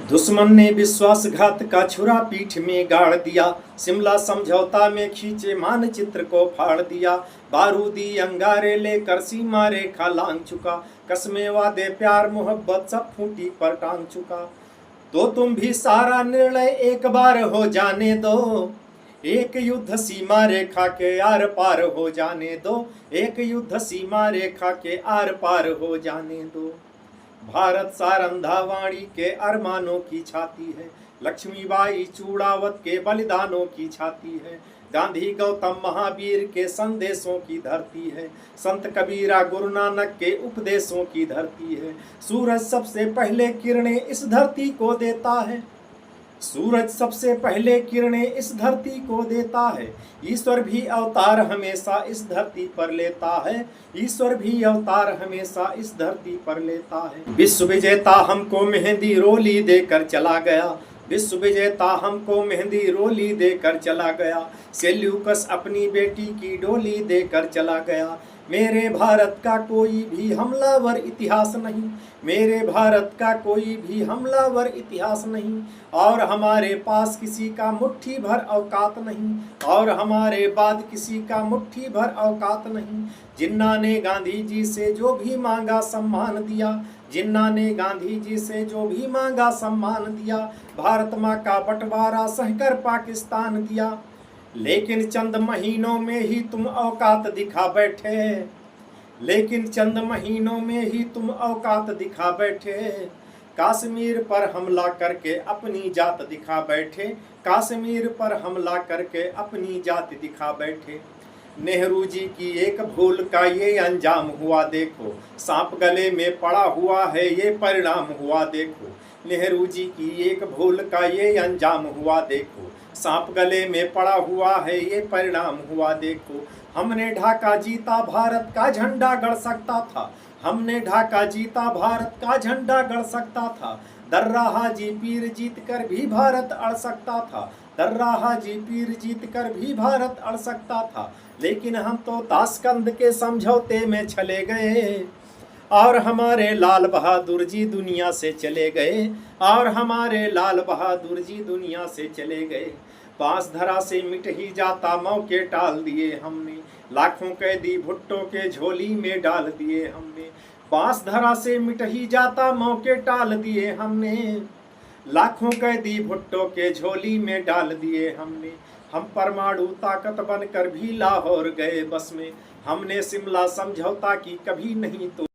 दुश्मन ने विश्वासघात का छुरा पीठ में गाड़ दिया, शिमला समझौता में खींचे मानचित्र को फाड़ दिया। बारूदी अंगारे लेकर सीमा रेखा लांघ चुका, कसमे वादे प्यार मोहब्बत सब फूटी पर टांग चुका। तो तुम भी सारा निर्णय एक बार हो जाने दो, एक युद्ध सीमा रेखा के आर पार हो जाने दो, एक युद्ध सीमा रेखा के आर पार हो जाने दो। भारत सारंधा वाणी के अरमानों की छाती है, लक्ष्मीबाई चूड़ावत के बलिदानों की छाती है, गांधी गौतम महावीर के संदेशों की धरती है, संत कबीरा गुरु नानक के उपदेशों की धरती है। सूरज सबसे पहले किरणें इस धरती को देता है, सूरज सबसे पहले किरणें इस धरती को देता है। ईश्वर भी अवतार हमेशा इस धरती पर लेता है, ईश्वर भी अवतार हमेशा इस धरती पर लेता है। विश्व विजेता हमको मेहंदी रोली देकर चला गया, विश्व विजेता हमको मेहंदी रोली देकर चला गया। सेल्यूकस अपनी बेटी की डोली देकर चला गया। मेरे भारत का कोई भी हमलावर इतिहास नहीं, मेरे भारत का कोई भी हमलावर इतिहास नहीं, और हमारे पास किसी का मुट्ठी भर औकात नहीं, और हमारे बाद किसी का मुट्ठी भर औकात नहीं। जिन्ना ने गांधी जी से जो भी मांगा सम्मान दिया, जिन्ना ने गांधी जी से जो भी मांगा सम्मान दिया। भारत माँ का बंटवारा सहकर पाकिस्तान दिया, लेकिन चंद महीनों में ही तुम औकात दिखा बैठे, लेकिन चंद महीनों में ही तुम औकात दिखा बैठे। कश्मीर पर हमला करके अपनी जात दिखा बैठे, कश्मीर पर हमला करके अपनी जात दिखा बैठे। नेहरू जी की एक भूल का ये अंजाम हुआ देखो, सांप गले में पड़ा हुआ है ये परिणाम हुआ देखो। नेहरू जी की एक भूल का ये अंजाम हुआ देखो, सांप गले में पड़ा हुआ है ये परिणाम हुआ देखो। हमने ढाका जीता भारत का झंडा गड़ सकता था, हमने ढाका जीता भारत का झंडा गड़ सकता था। दर्रा हाजी पीर जीत कर भी भारत अड़ सकता था, दर्रा हाजी पीर जीत कर भी भारत अड़ सकता था। लेकिन हम तो ताशकंद के समझौते में चले गए, और हमारे लाल बहादुर जी दुनिया से चले गए, और हमारे लाल बहादुर जी दुनिया से चले गए। बांस धरा से मिट ही जाता मौके टाल दिए हमने, लाखों कैदी भुट्टो के झोली में डाल दिए हमने। बांस धरा से मिट ही जाता मौके टाल दिए हमने, लाखों कैदी भुट्टो के झोली में डाल दिए हमने। हम परमाणु ताकत बनकर भी लाहौर गए बस में, हमने शिमला समझौता की कभी नहीं तो